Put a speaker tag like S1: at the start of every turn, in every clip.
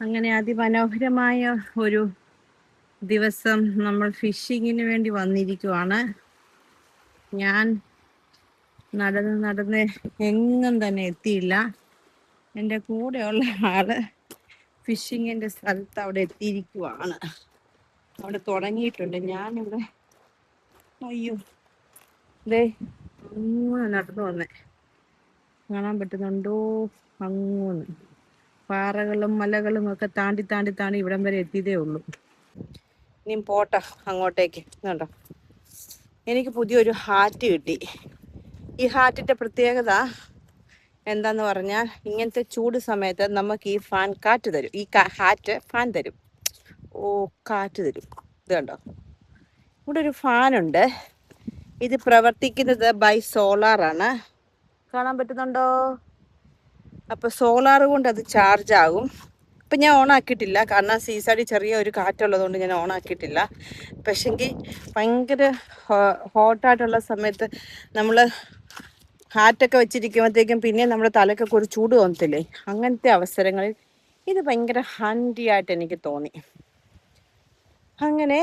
S1: അങ്ങനെ അതിമനോഹരമായ ഒരു ദിവസം നമ്മൾ ഫിഷിങ്ങിന് വേണ്ടി വന്നിരിക്കുവാണ്. ഞാൻ നടന്ന് എങ്ങും തന്നെ എത്തിയില്ല. എൻ്റെ കൂടെയുള്ള ആള് ഫിഷിങ്ങിൻ്റെ സ്ഥലത്ത് അവിടെ എത്തിയിരിക്കുവാണ്. അവിടെ തുടങ്ങിയിട്ടുണ്ട്. ഞാനിവിടെ അയ്യോ ദേ അങ്ങനെ നടന്നു വന്നേ, കാണാൻ പറ്റുന്നുണ്ടോ? അങ്ങോന്ന് പാറകളും മലകളും ഒക്കെ താണ്ടി താണ്ടി താണ്ടി ഇവിടം വരെ എത്തിയതേ ഉള്ളൂ. ഇനിയും പോട്ടെ അങ്ങോട്ടേക്ക്. കണ്ടോ, എനിക്ക് പുതിയൊരു ഹാറ്റ് കിട്ടി. ഈ ഹാറ്റിൻ്റെ പ്രത്യേകത എന്താന്ന് പറഞ്ഞാൽ, ഇങ്ങനത്തെ ചൂട് സമയത്ത് നമുക്ക് ഈ ഫാൻ കാറ്റ് തരും. ഈ ഹാറ്റ് ഫാൻ തരും. കാറ്റ് തരും. ഇത് കണ്ടോ, ഇവിടെ ഒരു ഫാനുണ്ട്. ഇത് പ്രവർത്തിക്കുന്നത് ബൈ സോളാറാണ്. കാണാൻ പറ്റുന്നുണ്ടോ? അപ്പോൾ സോളാർ കൊണ്ട് അത് ചാർജ് ആകും. ഇപ്പം ഞാൻ ഓൺ ആക്കിയിട്ടില്ല, കാരണം സീസൈഡ് ചെറിയ ഒരു കാറ്റുള്ളതുകൊണ്ട് ഞാൻ ഓൺ ആക്കിയിട്ടില്ല. പക്ഷെങ്കിൽ ഭയങ്കര ഹോട്ടായിട്ടുള്ള സമയത്ത് നമ്മൾ ഹാറ്റൊക്കെ വെച്ചിരിക്കുമ്പോഴത്തേക്കും പിന്നെ നമ്മുടെ തലക്കൊക്കെ ഒരു ചൂട് തോന്നത്തില്ലേ? അങ്ങനത്തെ അവസരങ്ങളിൽ ഇത് ഭയങ്കര ഹാൻഡി ആയിട്ട് എനിക്ക് തോന്നി. അങ്ങനെ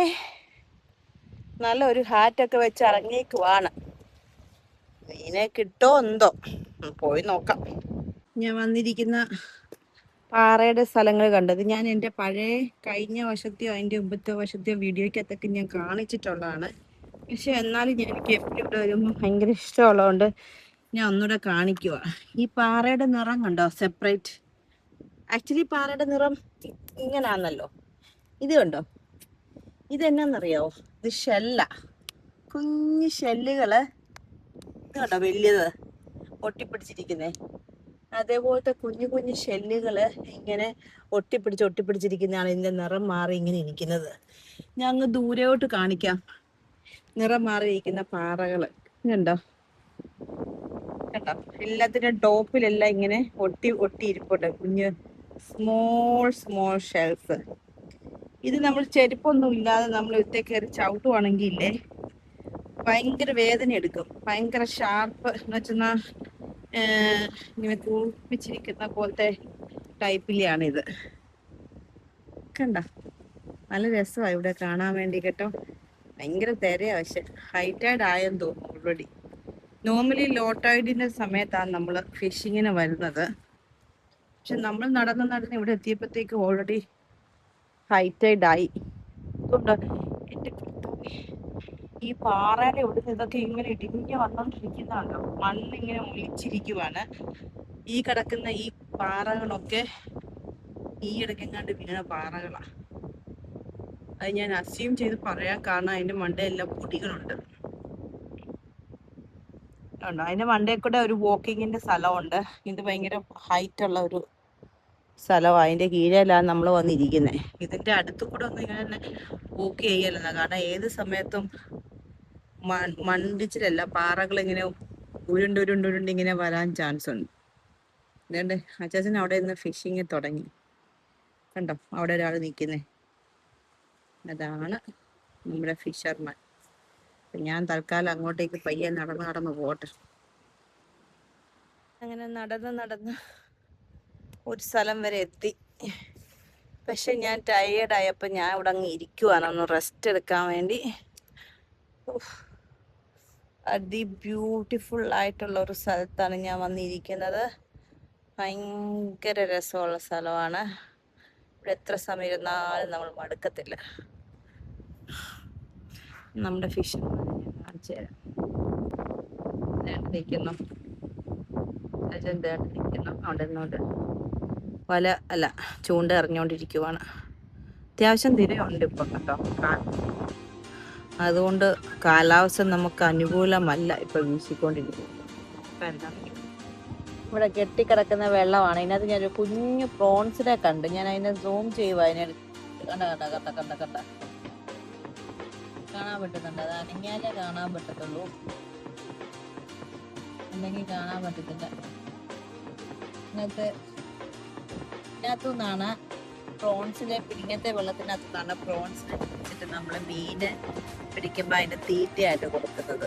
S1: നല്ലൊരു ഹാറ്റൊക്കെ വെച്ച് ഇറങ്ങിയേക്കുവാണ്. മീനെ കിട്ടോ എന്തോ, പോയി നോക്കാം. ഞാൻ വന്നിരിക്കുന്ന പാറയുടെ സ്ഥലങ്ങൾ കണ്ടത് ഞാൻ എൻ്റെ പഴയ കഴിഞ്ഞ വർഷത്തെയോ അതിൻ്റെ മുമ്പത്തെ വർഷത്തെയോ വീഡിയോയ്ക്കകത്തൊക്കെ ഞാൻ കാണിച്ചിട്ടുള്ളതാണ്. പക്ഷെ എന്നാലും എനിക്ക് എപ്പോഴും ഇവിടെ വരുമ്പോൾ ഭയങ്കര ഇഷ്ടമുള്ളതുകൊണ്ട് ഞാൻ ഒന്നുകൂടെ കാണിക്കുക. ഈ പാറയുടെ നിറം കണ്ടോ? സെപ്പറേറ്റ്. ആക്ച്വലി പാറയുടെ നിറം ഇങ്ങനാന്നല്ലോ. ഇത് കണ്ടോ, ഇതെന്നാന്നറിയാവോ? ഇത് ഷെല്ല, കുഞ്ഞു ഷെല്ലുകള്. ഇത് കണ്ടോ വലിയത് ഒട്ടിപ്പിടിച്ചിരിക്കുന്നേ? അതേപോലത്തെ കുഞ്ഞു കുഞ്ഞു ഷെല്ലുകള് ഇങ്ങനെ ഒട്ടിപ്പിടിച്ചിരിക്കുന്നതാണ് ഇതിന്റെ നിറം മാറി ഇങ്ങനെ ഇരിക്കുന്നത്. ഞാൻ അങ്ങ് ദൂരോട്ട് കാണിക്കാം. നിറം മാറിയിരിക്കുന്ന പാറകള് കണ്ടോ? കേട്ടോ, എല്ലാത്തിനും ടോപ്പിലെല്ലാം ഇങ്ങനെ ഒട്ടി ഇരിപ്പുണ്ട് കുഞ്ഞ് സ്മോൾ ഷെൽസ്. ഇത് നമ്മൾ ചെരുപ്പൊന്നും ഇല്ലാതെ നമ്മൾ ഇത്തേ കയറി ചവിട്ടുവാണെങ്കിൽ ഇല്ലേ, ഭയങ്കര വേദന എടുക്കും. ഭയങ്കര ഷാർപ്പ് എന്ന് വെച്ചാൽ ഇങ്ങനെ കൂർപ്പിച്ചിരിക്കുന്ന പോലത്തെ ടൈപ്പിലെയാണ് ഇത്. കണ്ട, നല്ല രസമാണ് ഇവിടെ കാണാൻ വേണ്ടി കേട്ടോ. ഭയങ്കര തിരയാ, പക്ഷെ ഹൈറ്റൈഡ് ആയെന്ന് തോന്നുന്നു ഓൾറെഡി. നോർമലി ലോ ടൈഡിന്റെ സമയത്താണ് നമ്മൾ ഫിഷിങ്ങിന് വരുന്നത്. പക്ഷെ നമ്മൾ നടന്ന് ഇവിടെ എത്തിയപ്പോഴത്തേക്ക് ഓൾറെഡി ഹൈറ്റൈഡ് ആയി. അതുകൊണ്ട് എൻ്റെ ഈ പാറയുടെ ഇവിടെ ഇതൊക്കെ ഇങ്ങനെ ഇടിഞ്ഞ് വന്നോണ്ടിരിക്കുന്നതാണല്ലോ. മണ്ണിങ്ങനെ ഒളിച്ചിരിക്കുവാണ്. ഈ കിടക്കുന്ന ഈ പാറകളൊക്കെ ഈ ഇടയ്ക്കെങ്ങാണ്ട് വീണ പാറകളാ. അത് ഞാൻ അസ്യൂം ചെയ്ത് പറയാൻ കാരണം അതിന്റെ മണ്ടയെല്ലാം പൊടികളുണ്ട്. അതിന്റെ മണ്ടയിൽ കൂടെ ഒരു വാക്കിങ്ങിന്റെ സ്ഥലമുണ്ട്. ഇത് ഭയങ്കര ഹൈറ്റ് ഉള്ള ഒരു സ്ഥലമാണ്. അതിന്റെ കീഴിലാണ് നമ്മൾ വന്നിരിക്കുന്നത്. ഇതിന്റെ അടുത്ത് കൂടെ ഒന്നും ഇങ്ങനെ വോക്ക് ചെയ്യലെന്ന, കാരണം ഏത് സമയത്തും മണ്ണിച്ചിലല്ല, പാറകൾ ഇങ്ങനെ ഉരുണ്ട് ഇങ്ങനെ വരാൻ ചാൻസ് ഉണ്ട്. അതുകൊണ്ട് അച്ചാച്ചൻ അവിടെ നിന്ന് ഫിഷിങ് തുടങ്ങി. കണ്ടോ, അവിടെ ഒരാൾ നിൽക്കുന്നേ, അതാണ് നമ്മുടെ ഫിഷർമാൻ. ഞാൻ തൽക്കാലം അങ്ങോട്ടേക്ക് പയ്യെ നടന്ന് പോട്ടെ. അങ്ങനെ നടന്ന് ഒരു സ്ഥലം വരെ എത്തി. പക്ഷെ ഞാൻ ടയേർഡായപ്പോൾ ഞാൻ ഇവിടെ അങ്ങ് ഇരിക്കുവാണ്, ഒന്ന് റെസ്റ്റ് എടുക്കാൻ വേണ്ടി. ബ്യൂട്ടിഫുൾ ആയിട്ടുള്ള ഒരു സ്ഥലത്താണ് ഞാൻ വന്നിരിക്കുന്നത്. ഭയങ്കര രസമുള്ള സ്ഥലമാണ്. ഇവിടെ എത്ര സമയം ഇരുന്നാലും നമ്മൾ മടുക്കത്തില്ല. നമ്മുടെ ഫിഷ് കാണിച്ചു തരാം. നിൽക്കുന്നു അവിടെ നിന്നോണ്ട് വല അല്ല ചൂണ്ട എറിഞ്ഞോണ്ടിരിക്കുവാണ്. അത്യാവശ്യം തിരയുണ്ട് ഇപ്പം കേട്ടോ. അതുകൊണ്ട് കാലാവസ്ഥ നമുക്ക് അനുകൂലമല്ല ഇപ്പൊ വീശിക്കൊണ്ടിരിക്കുന്നത്. ഇപ്പം എന്താണ് ഇവിടെ കെട്ടിക്കിടക്കുന്ന വെള്ളമാണ്. ഇതിനകത്ത് ഞാനൊരു കുഞ്ഞു പ്രോൺസിനെ കണ്ട്. ഞാൻ അതിനെ സൂം ചെയ്യുക. അതിനെ കണ്ട കാണാൻ പറ്റുന്നുണ്ട്. അത് അനങ്ങിയാലേ കാണാൻ പറ്റത്തുള്ളൂ, അല്ലെങ്കിൽ കാണാൻ പറ്റത്തില്ല. ഇതിനകത്തു നിന്നാണ് പ്രോൺസിനെ ഇങ്ങനത്തെ വെള്ളത്തിനകത്തു നിന്നാണ് പ്രോൺസിനെ പിടിച്ചിട്ട് നമ്മൾ മീന് പിടിക്കുമ്പോൾ അതിന്റെ തീറ്റയായിട്ട് കൊടുക്കുന്നത്.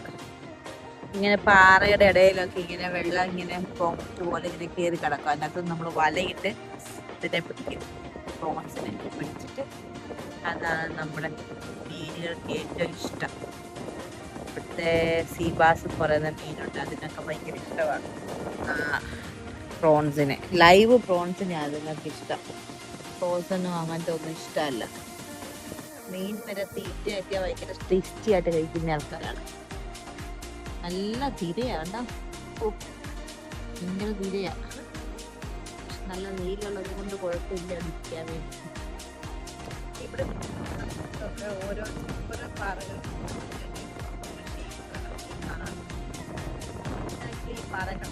S1: ഇങ്ങനെ പാറയുടെ ഇടയിലൊക്കെ ഇങ്ങനെ വെള്ളം ഇങ്ങനെ പോസ്റ്റ് പോലെ ഇങ്ങനെ കയറി കിടക്കും. അതിനകത്ത് നമ്മൾ വലയിട്ട് ഇതിനെ പിടിക്കും. പ്രോൺസിനെ പിടിച്ചിട്ട് അതാണ് നമ്മുടെ മീനുകൾക്ക് ഏറ്റവും ഇഷ്ടം. ഇവിടുത്തെ സീബാസ് പറയുന്ന മീനുണ്ട്, അതിനൊക്കെ ഭയങ്കര ഇഷ്ടമാണ് പ്രോൺസിനെ. ലൈവ് പ്രോൺസിനെ അതിനൊക്കെ ഇഷ്ടം. ഫ്രോസണോ അങ്ങനത്തെ ഒന്നും ഇഷ്ടമല്ല. മീൻ വരെ തീറ്റയൊക്കെ ഭയങ്കര ടേസ്റ്റി ആയിട്ട് കഴിക്കുന്ന ആൾക്കാരാണ്. നല്ല തിരയാണ്ട, ഭയങ്കര തിരയാ. നല്ല നീലുള്ളത് കൊണ്ട് കുഴപ്പമില്ല നിൽക്കാൻ വേണ്ടി. ഇവിടെ ഓരോ ഓരോ പാറകൾ ഈ പാറകൾ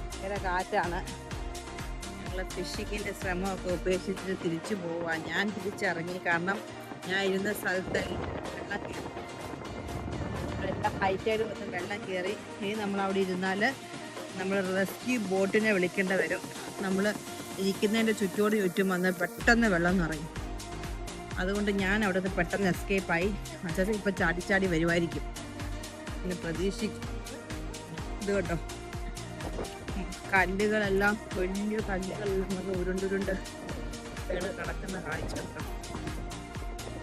S1: ഭയങ്കര കാറ്റാണ്. ഞങ്ങൾ ഫിഷിങ്ങിൻ്റെ ശ്രമമൊക്കെ ഉപേക്ഷിച്ചിട്ട് തിരിച്ചു പോവാൻ. ഞാൻ തിരിച്ചിറങ്ങി, കാരണം ഞാൻ ഇരുന്ന സ്ഥലത്ത് വെള്ളം കയറി, എല്ലാം ഹൈറ്റായിട്ട് വന്ന് വെള്ളം കയറി. ഇനി നമ്മളവിടെ ഇരുന്നാൽ നമ്മൾ റെസ്ക്യൂ ബോട്ടിനെ വിളിക്കേണ്ടി വരും. നമ്മൾ ഇരിക്കുന്നതിൻ്റെ ചുറ്റും വന്ന് പെട്ടെന്ന് വെള്ളം നിറയും. അതുകൊണ്ട് ഞാൻ അവിടെ നിന്ന് പെട്ടെന്ന് എസ്കേപ്പായി. അച്ഛൻ ഇപ്പം ചാടി വരുമായിരിക്കും, പിന്നെ പ്രതീക്ഷിക്കും. ഇത് കേട്ടോ, കല്ലുകളെല്ലാം, വലിയ കല്ലുകളെല്ലാം നമുക്ക് ഉരുണ്ടുരുണ്ട് കിടക്കുന്ന കാഴ്ച.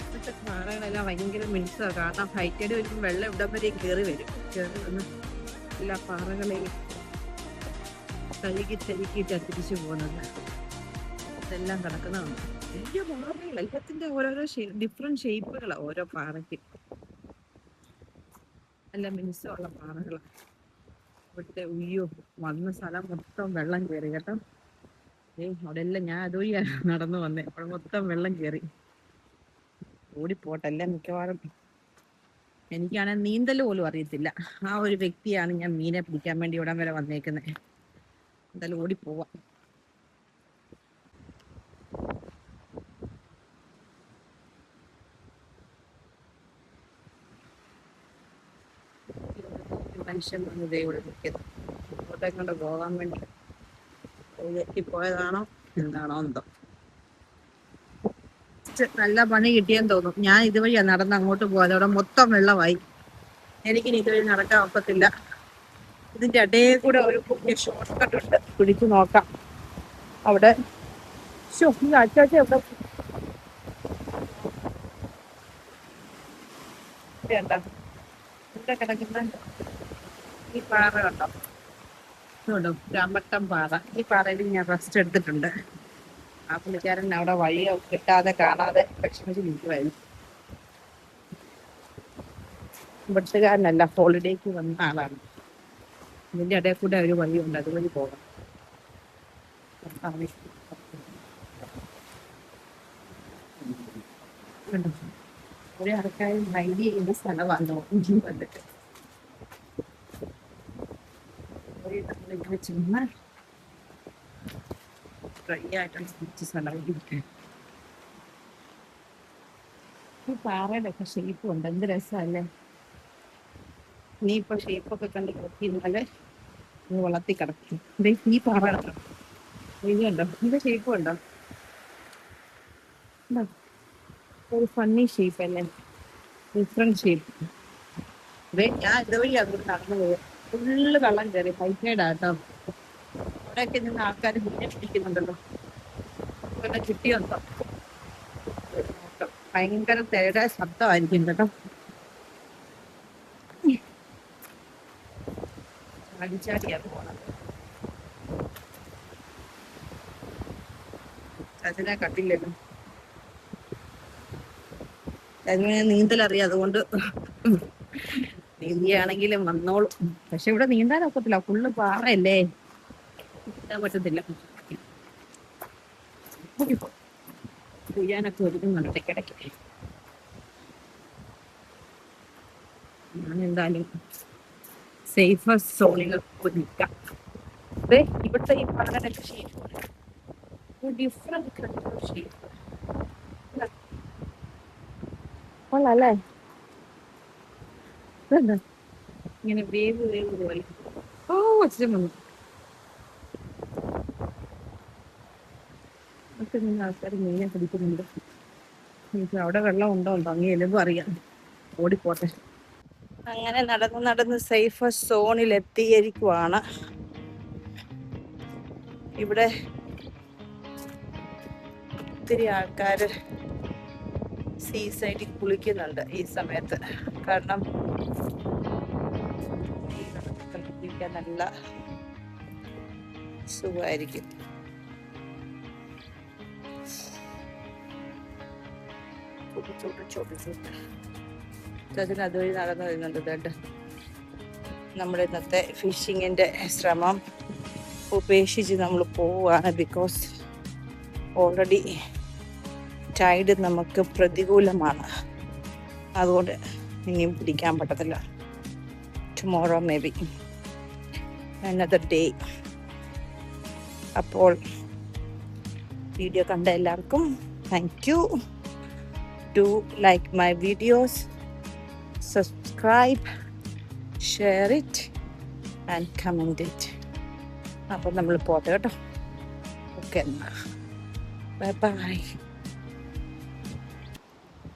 S1: ഇപ്പോഴത്തെ പാറകളെല്ലാം ഭയങ്കര മിനുസാണ്, കാരണം ഹൈറ്റൈഡ് വരുമ്പോൾ വെള്ളം ഇവിടം വരെ കയറി വന്ന് എല്ലാ പാറകളെയും തഴുകിയിട്ട് തിരിച്ചു പോകുന്നത്. ഇതെല്ലാം കിടക്കുന്നതാണ് വലിയ പാറകൾ. എല്ലാത്തിൻ്റെ ഓരോരോ ഡിഫറെൻറ്റ് ഷേപ്പുകളാണ് ഓരോ പാറയ്ക്ക്. നല്ല മിനുസമുള്ള പാറകളാണ്. ഇവിടുത്തെ വന്ന സ്ഥലം മൊത്തം വെള്ളം കയറി കേട്ടോ. അവിടെ എല്ലാം ഞാൻ അതുവഴിയാണ് നടന്നു വന്നേ, അവിടെ മൊത്തം വെള്ളം കയറി. ഓടിപ്പോട്ടല്ല, മിക്കവാറും എനിക്കാണെങ്കിൽ നീന്തൽ പോലും അറിയത്തില്ല. ആ ഒരു വ്യക്തിയാണ് ഞാൻ മീനെ പിടിക്കാൻ വേണ്ടി ഇവിടം വരെ വന്നേക്കുന്നത്. എന്തായാലും ഓടിപ്പോവാം. മനുഷ്യൻ വന്നതേ ഇവിടെ നിൽക്കുന്നു. അങ്ങോട്ടേ കൊണ്ട് പോകാൻ വേണ്ടി പോയതാണോ എന്താണോ എന്തോ. നല്ല പണി കിട്ടിയെന്ന് തോന്നും. ഞാൻ ഇതുവഴിയാണ് നടന്ന് അങ്ങോട്ട് പോകാതെ, അവിടെ മൊത്തം വെള്ളമായി. എനിക്കിനി ഇതുവഴി നടക്കാൻ ഒക്കത്തില്ല. ഇതിന്റെ ഇടയിൽ കൂടെ ഒരു പുതിയ ഷോർട്ട് കട്ട് ഉണ്ട്, പിടിച്ചു നോക്കാം. അവിടെ അച്ചാച്ച ഇവിടെ ഇവിടെ കിടക്കുന്ന ഈ പാറ കണ്ടോ, രാമ്പട്ടം പാറ. ഈ പാറയിൽ ഞാൻ റെസ്റ്റ് എടുത്തിട്ടുണ്ട്. ആ പുള്ളിക്കാരൻ അവിടെ വഴിയോ കിട്ടാതെ കാണാതെ വിഷമിച്ച് നിൽക്കുമായിരുന്നു. ഇവിടുത്തുകാരനല്ല, ഹോളിഡേക്ക് വന്ന ആളാണ്. ഇതിന്റെ ഇടയിൽ കൂടെ ഒരു വഴിയുണ്ട്, അതുവഴി പോകാം. ഒരു ആൾക്കാരും ഹൈഡ് ചെയ്യുന്ന സ്ഥലമാണ് വന്നിട്ട് ചുമ്മാ ഡ്രൈ ആയിട്ടുള്ള സ്ഥലമായിരിക്കും. ഈ പാറയുടെ ഒക്കെ ഷേപ്പും ഉണ്ട്, എന്ത് രസമല്ലേ. നീ ഇപ്പൊ ഷേപ്പൊക്കെ കണ്ട് നോക്കിയിരുന്നാല് നീ വളർത്തി കിടക്കും. ഈ പാറ ഇതുണ്ടോ, ഇതിന്റെ ഷേപ്പും ഉണ്ടോ, ഒരു ഫണ്ണി ഷേപ്പ് അല്ലേ, ഡിഫറെന്റ് ഷേപ്പ്. ഞാൻ ഇതുവഴി അങ്ങോട്ട് നടന്നു പോയത്, ഫുള്ള് വെള്ളം കയറി. ഹൈറ്റൈഡാട്ടോ. അവിടെയൊക്കെ നിന്ന് ആൾക്കാർ മീനെ പിടിക്കുന്നുണ്ടല്ലോ, ഇവിടെ കിട്ടിയൊന്നോ. ഭയങ്കര തേടെ ശബ്ദമായിരിക്കും കേട്ടോ. അടിച്ചാടിയാണ് പോണത്. അതിനെ കണ്ടില്ലല്ലോ. അതിന് നീന്തലറിയാം, അതുകൊണ്ട് നീന്തിയാണെങ്കിലും വന്നോളും. പക്ഷെ ഇവിടെ നീന്താൻ ഒക്കത്തില്ല, ഫുള്ള് പാറയല്ലേ, നീന്താൻ പറ്റത്തില്ല. കുയ്യാനൊക്കെ ഒരുക്കുന്നുണ്ട് ഇടയ്ക്കിടയ്ക്ക്. ഞാൻ എന്തായാലും സേഫസ്റ്റ് സോണിൽ നിൽക്കാം. ഇവിടുത്തെ ഈ പാറയുടെ ഷേപ്പ് ഡിഫറെന്റ് ഷേപ്പ് കൊള്ളാല്ലേ. ഇങ്ങനെ വേവ് പോലെ. അച്ഛൻ വന്നു. ഒക്കെ നിന്ന് ആൾക്കാർ മീനെ പിടിക്കുന്നുണ്ട്. എനിക്ക് അവിടെ വെള്ളം ഉണ്ടോ അങ്ങ് എലുമ്പും അറിയാം. ഓടിപ്പോട്ടെ. അങ്ങനെ നടന്ന് സേഫസ്റ്റ് സോണിൽ എത്തിയിരിക്കുവാണ്. ഇവിടെ ഒത്തിരി ആൾക്കാർ സീ സൈഡിൽ കുളിക്കുന്നുണ്ട് ഈ സമയത്ത്. കാരണം കുളിക്കാൻ നല്ല സുഖമായിരിക്കും. അതുവഴി നടന്നു വരുന്നുണ്ട്. കേട്ട് നമ്മുടെ ഇന്നത്തെ ഫിഷിങ്ങിൻ്റെ ശ്രമം ഉപേക്ഷിച്ച് നമ്മൾ പോവുകയാണ്. ബിക്കോസ് ഓൾറെഡി ടൈഡ് നമുക്ക് പ്രതികൂലമാണ്. അതുകൊണ്ട് ഇനിയും പിടിക്കാൻ പറ്റത്തില്ല. Tomorrow may be another day. അപ്പോൾ വീഡിയോ കണ്ട എല്ലാവർക്കും thank you. Do like my videos, subscribe, share it and comment it. അപ്പം നമ്മൾ പോട്ടെ കേട്ടോ. Okay, bye bye.